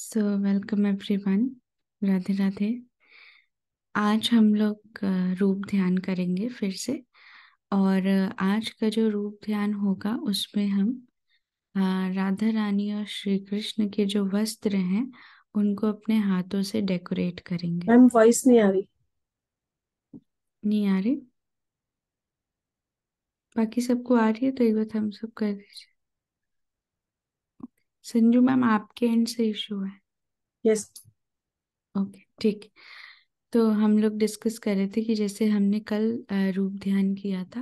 So welcome everyone. Radhe Radhe. आज हम लोग रूप ध्यान करेंगे फिर से। और आज का जो रूप ध्यान होगा उसमें हम राधा रानी और श्री कृष्ण के जो वस्त्र हैं उनको अपने हाथों से डेकोरेट करेंगे। मैम वॉइस नहीं आ रही। नहीं आ रही? बाकी सबको आ रही है तो एक बार हम सब कर दीजिए। संजू मैम, आपके एंड से इशू है? यस। ओके, ठीक। तो हम लोग डिस्कस कर रहे थे कि जैसे हमने कल रूप ध्यान किया था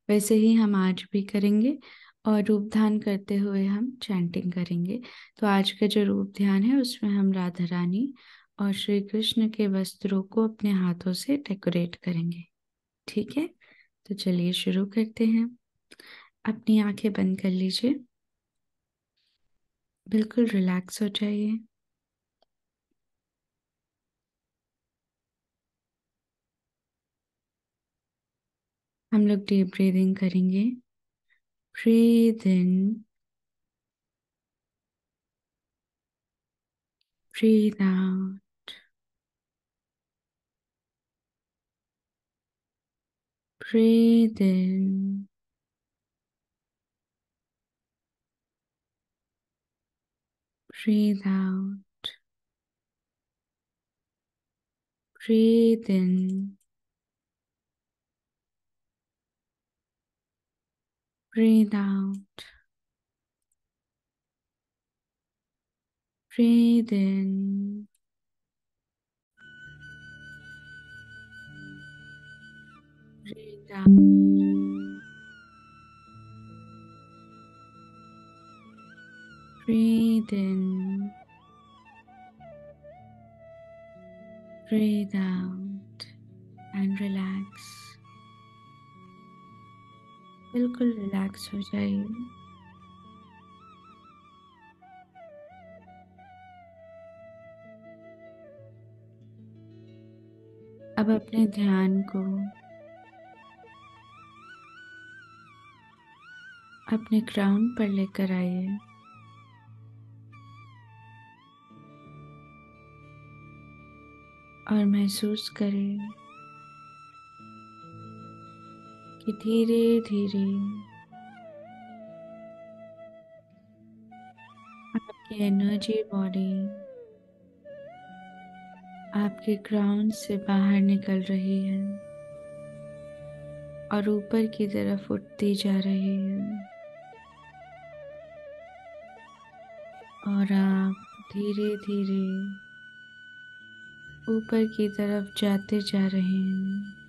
वैसे ही हम आज भी करेंगे। और रूप ध्यान करते हुए हम चैंटिंग करेंगे। तो आज का जो रूप ध्यान है उसमें हम राधा रानी और श्री कृष्ण के वस्त्रों को अपने हाथों से डेकोरेट करेंगे। ठीक है, तो चलिए शुरू करते हैं। अपनी आंखें बंद कर लीजिए, बिल्कुल रिलैक्स हो जाइए। हम लोग डीप ब्रीदिंग करेंगे। Breathe in, breathe out. Breathe in, breathe out. Breathe in, breathe out. Breathe in, breathe out. Breathe in, breathe out and relax। बिल्कुल रिलैक्स हो जाइए। अब अपने ध्यान को अपने क्राउन पर लेकर आइए। और महसूस करें कि धीरे धीरे आपकी एनर्जी बॉडी आपके क्राउन से बाहर निकल रही है और ऊपर की तरफ उठती जा रही है। और आप धीरे धीरे ऊपर की तरफ जाते जा रहे हैं।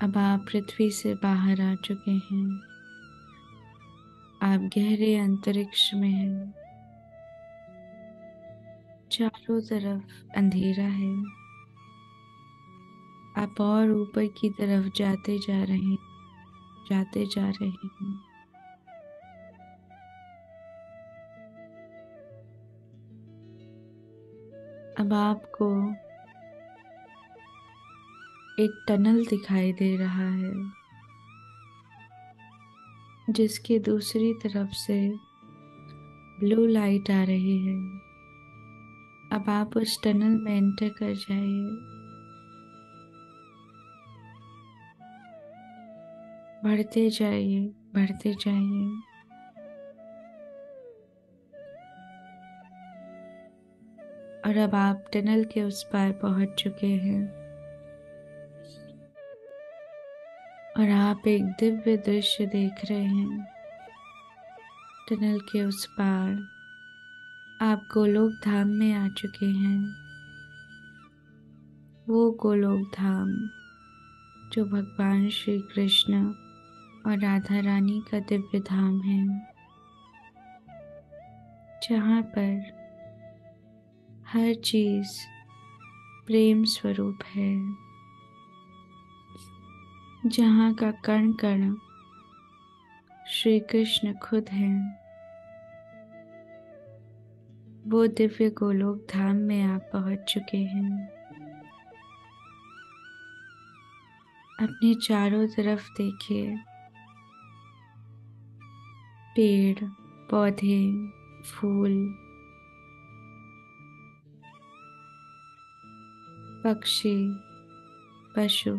अब आप पृथ्वी से बाहर आ चुके हैं। आप गहरे अंतरिक्ष में हैं। चारों तरफ अंधेरा है। आप और ऊपर की तरफ जाते जा रहे हैं, जाते जा रहे हैं। अब आपको एक टनल दिखाई दे रहा है जिसकी दूसरी तरफ से ब्लू लाइट आ रही है। अब आप उस टनल में एंटर कर जाइए। बढ़ते जाइए, बढ़ते जाइए। और अब आप टनल के उस पार पहुंच चुके हैं। और आप एक दिव्य दृश्य देख रहे हैं। टनल के उस पार आप गोलोक धाम में आ चुके हैं। वो गोलोक धाम जो भगवान श्री कृष्ण और राधा रानी का दिव्य धाम है, जहाँ पर हर चीज प्रेम स्वरूप है, जहाँ का कण कण श्री कृष्ण खुद हैं। वो दिव्य गोलोक धाम में आप पहुंच चुके हैं। अपने चारों तरफ देखिए। पेड़, पौधे, फूल, पक्षी, पशु,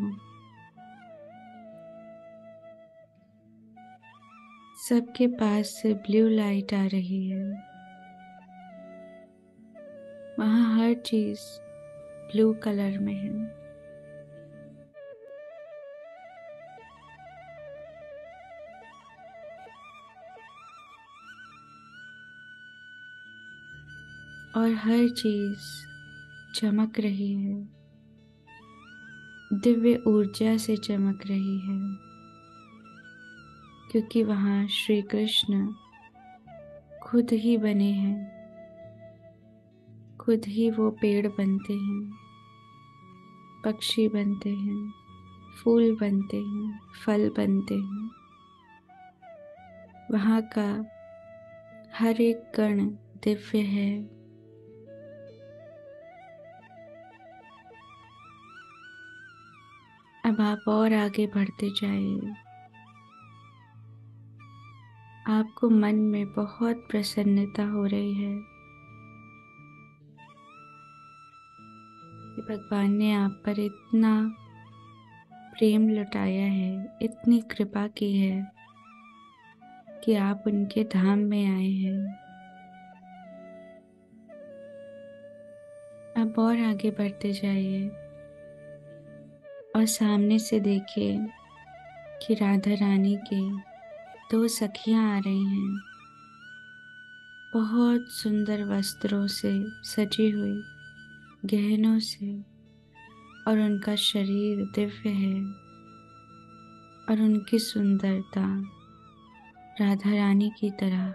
सबके पास से ब्लू लाइट आ रही है। वहाँ हर चीज ब्लू कलर में है। और हर चीज चमक रही है, दिव्य ऊर्जा से चमक रही है, क्योंकि वहाँ श्री कृष्ण खुद ही बने हैं। खुद ही वो पेड़ बनते हैं, पक्षी बनते हैं, फूल बनते हैं, फल बनते हैं। वहाँ का हर एक कण दिव्य है। अब आप और आगे बढ़ते जाइए। आपको मन में बहुत प्रसन्नता हो रही है कि भगवान ने आप पर इतना प्रेम लुटाया है, इतनी कृपा की है कि आप उनके धाम में आए हैं। आप और आगे बढ़ते जाइए और सामने से देखिए कि राधा रानी की 2 सखियां आ रही हैं, बहुत सुंदर वस्त्रों से सजी हुई, गहनों से, और उनका शरीर दिव्य है और उनकी सुंदरता राधा रानी की तरह।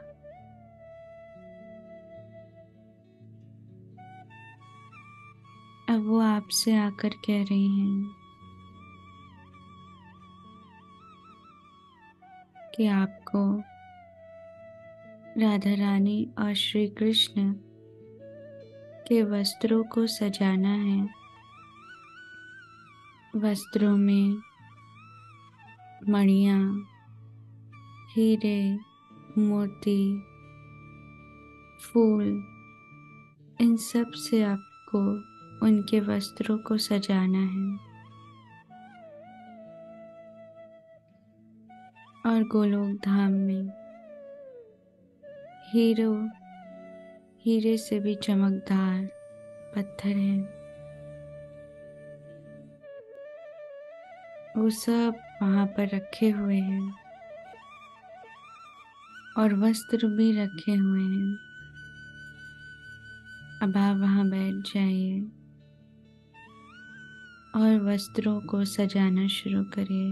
अब वो आपसे आकर कह रही हैं कि आपको राधा रानी और श्री कृष्ण के वस्त्रों को सजाना है। वस्त्रों में मणियाँ, हीरे, मोती, फूल, इन सब से आपको उनके वस्त्रों को सजाना है। और गोलोक धाम में हीरे से भी चमकदार पत्थर हैं। वो सब वहाँ पर रखे हुए हैं और वस्त्र भी रखे हुए हैं। अब आप वहाँ बैठ जाइए और वस्त्रों को सजाना शुरू करिए।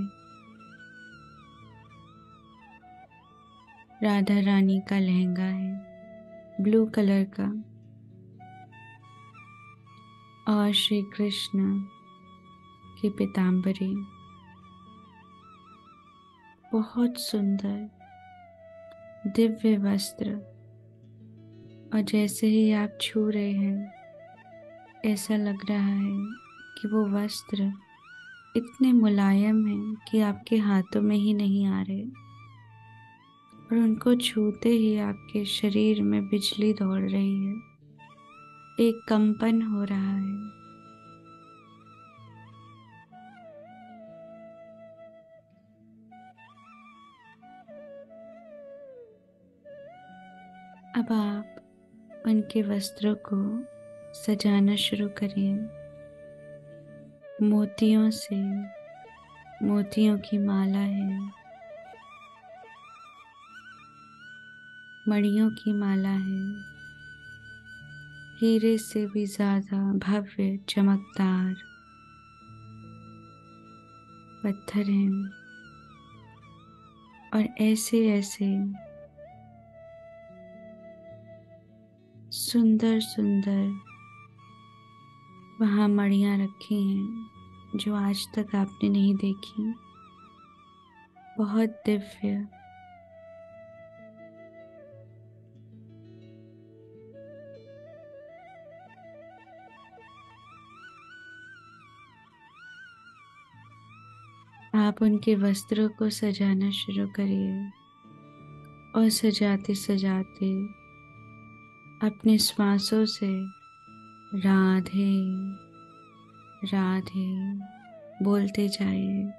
राधा रानी का लहंगा है ब्लू कलर का, और श्री कृष्ण की पीतांबरी बहुत सुंदर दिव्य वस्त्र। और जैसे ही आप छू रहे हैं, ऐसा लग रहा है कि वो वस्त्र इतने मुलायम हैं कि आपके हाथों में ही नहीं आ रहे, और उनको छूते ही आपके शरीर में बिजली दौड़ रही है, एक कंपन हो रहा है। अब आप उनके वस्त्रों को सजाना शुरू करिए। मोतियों से, मोतियों की माला है, मणियों की माला है, हीरे से भी ज्यादा भव्य चमकदार पत्थर हैं, और ऐसे ऐसे सुंदर सुंदर वहाँ मणियाँ रखी हैं जो आज तक आपने नहीं देखी। बहुत दिव्य। आप उनके वस्त्रों को सजाना शुरू करिए और सजाते सजाते अपने श्वासों से राधे राधे बोलते जाइए।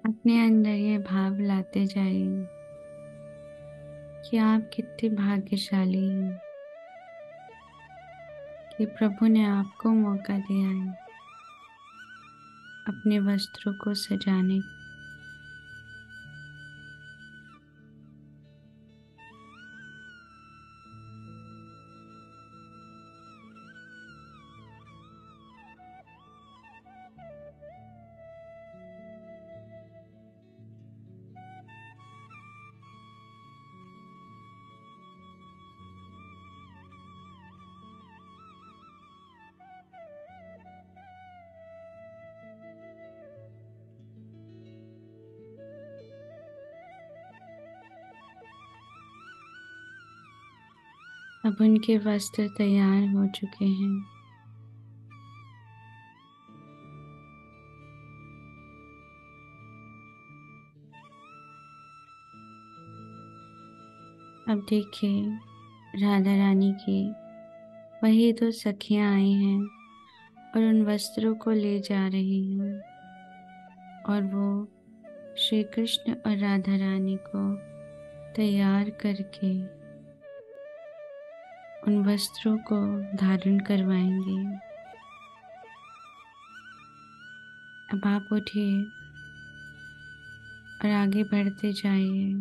अपने अंदर ये भाव लाते जाइए कि आप कितने भाग्यशाली हैं कि प्रभु ने आपको मौका दिया है अपने वस्त्रों को सजाने। अब उनके वस्त्र तैयार हो चुके हैं। अब देखिए राधा रानी की वही दो सखियां आई हैं और उन वस्त्रों को ले जा रही हैं और वो श्री कृष्ण और राधा रानी को तैयार करके उन वस्त्रों को धारण करवाएंगे। अब आप उठिए और आगे बढ़ते जाइए।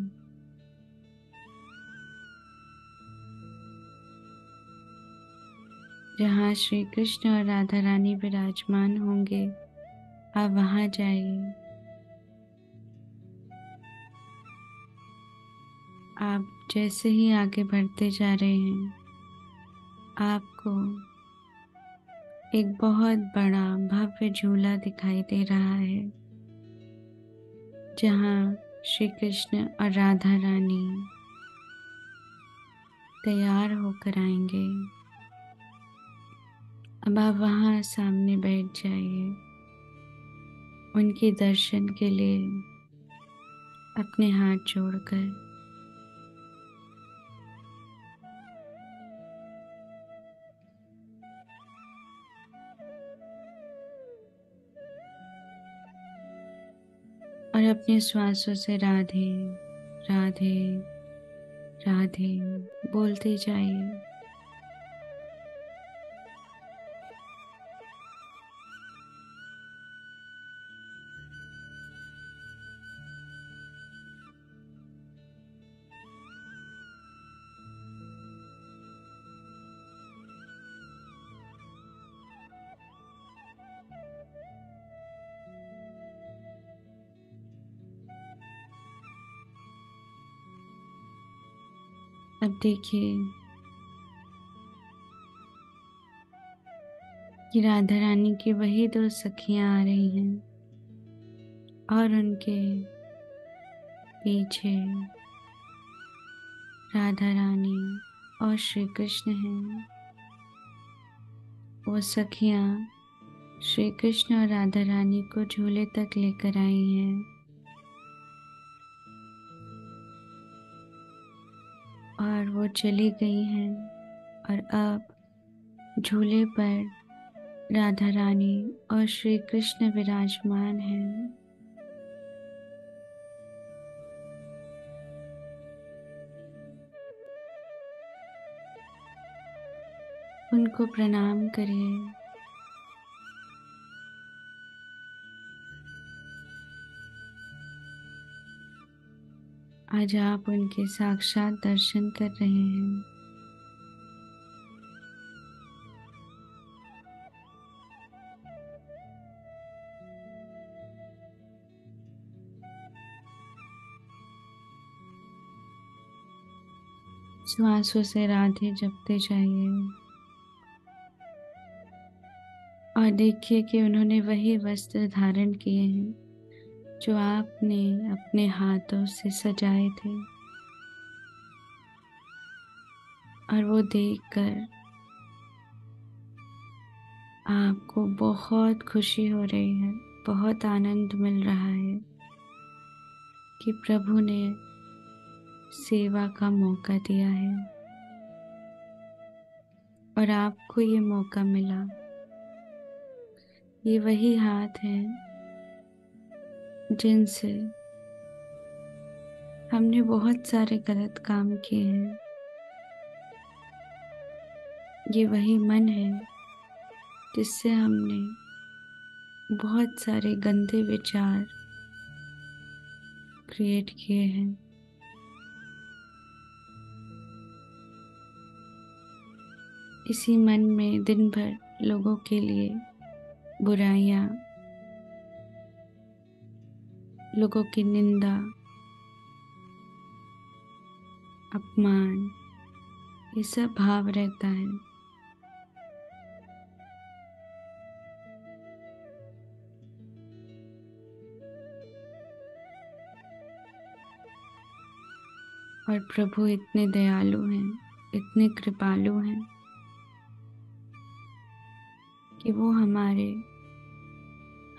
जहाँ श्री कृष्ण और राधा रानी विराजमान होंगे आप वहाँ जाइए। आप जैसे ही आगे बढ़ते जा रहे हैं आपको एक बहुत बड़ा भव्य झूला दिखाई दे रहा है जहाँ श्री कृष्ण और राधा रानी तैयार होकर आएंगे। अब आप वहाँ सामने बैठ जाइए। उनके दर्शन के लिए अपने हाथ जोड़कर और अपने श्वासों से राधे राधे राधे बोलते जाइए। अब देखिए कि राधा रानी की वही दो सखियां आ रही हैं और उनके पीछे राधा रानी और श्री कृष्ण हैं। वो सखियां श्री कृष्ण और राधा रानी को झूले तक लेकर आई हैं और वो चली गई हैं और अब झूले पर राधा रानी और श्री कृष्ण विराजमान हैं। उनको प्रणाम करिए। आज आप उनके साक्षात दर्शन कर रहे हैं। श्वासों से राधे जपते जाइए और देखिए कि उन्होंने वही वस्त्र धारण किए हैं जो आपने अपने हाथों से सजाए थे। और वो देखकर आपको बहुत खुशी हो रही है, बहुत आनंद मिल रहा है कि प्रभु ने सेवा का मौका दिया है और आपको ये मौका मिला। ये वही हाथ हैं जिनसे हमने बहुत सारे गलत काम किए हैं। ये वही मन है जिससे हमने बहुत सारे गंदे विचार क्रिएट किए हैं। इसी मन में दिन भर लोगों के लिए बुराइयां, लोगों की निंदा, अपमान, ये सब भाव रहता है। और प्रभु इतने दयालु हैं, इतने कृपालु हैं कि वो हमारे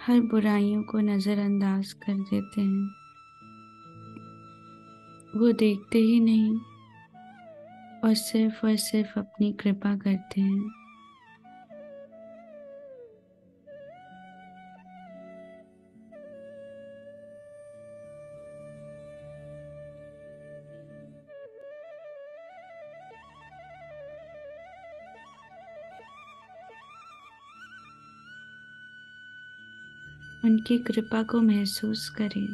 हर बुराइयों को नज़रअंदाज कर देते हैं। वो देखते ही नहीं और सिर्फ अपनी कृपा करते हैं। उनकी कृपा को महसूस करें।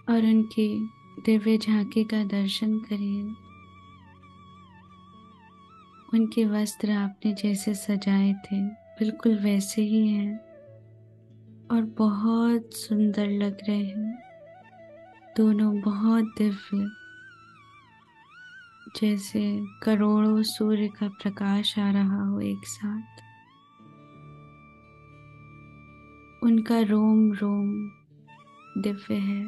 और उनकी दिव्य झांकी का दर्शन करिए। उनके वस्त्र आपने जैसे सजाए थे बिल्कुल वैसे ही हैं और बहुत सुंदर लग रहे हैं। दोनों बहुत दिव्य, जैसे करोड़ों सूर्य का प्रकाश आ रहा हो एक साथ। उनका रोम रोम दिव्य है।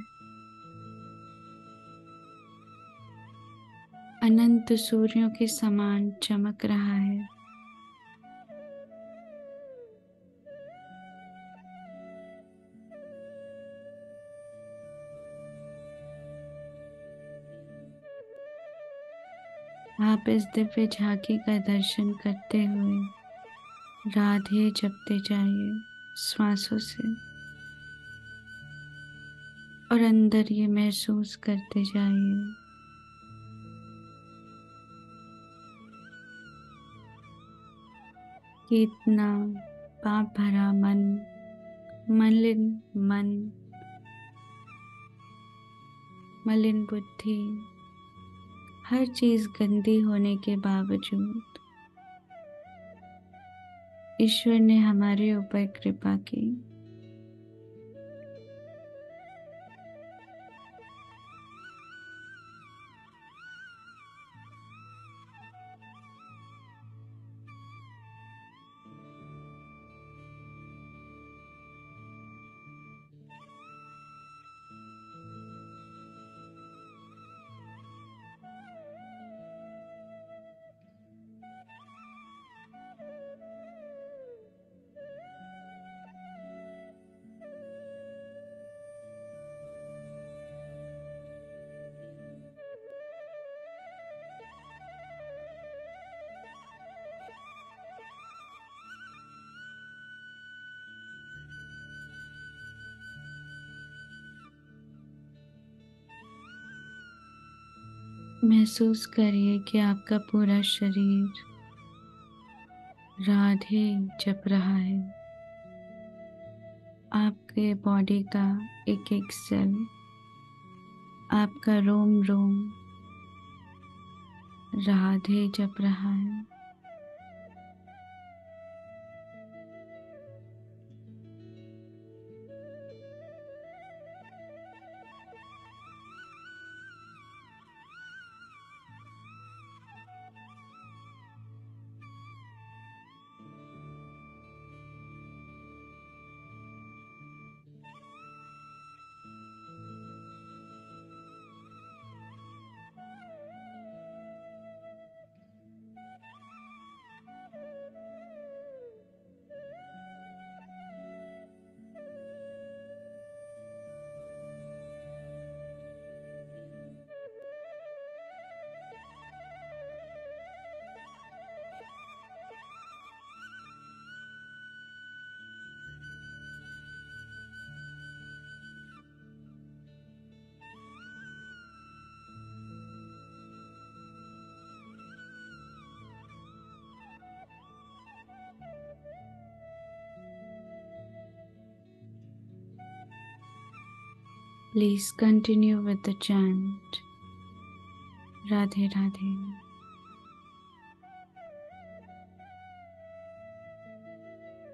अनंत सूर्यों के समान चमक रहा है। आप इस दिव्य झांकी का दर्शन करते हुए राधे जपते जाइए श्वासों से और अंदर ये महसूस करते जाइए कि इतना पाप भरा मन, मलिन मन, मलिन बुद्धि, हर चीज गंदी होने के बावजूद ईश्वर ने हमारे ऊपर कृपा की। महसूस करिए कि आपका पूरा शरीर राधे जप रहा है। आपके बॉडी का एक एक सेल, आपका रोम रोम राधे जप रहा है। Please continue with the chant. Radhe Radhe.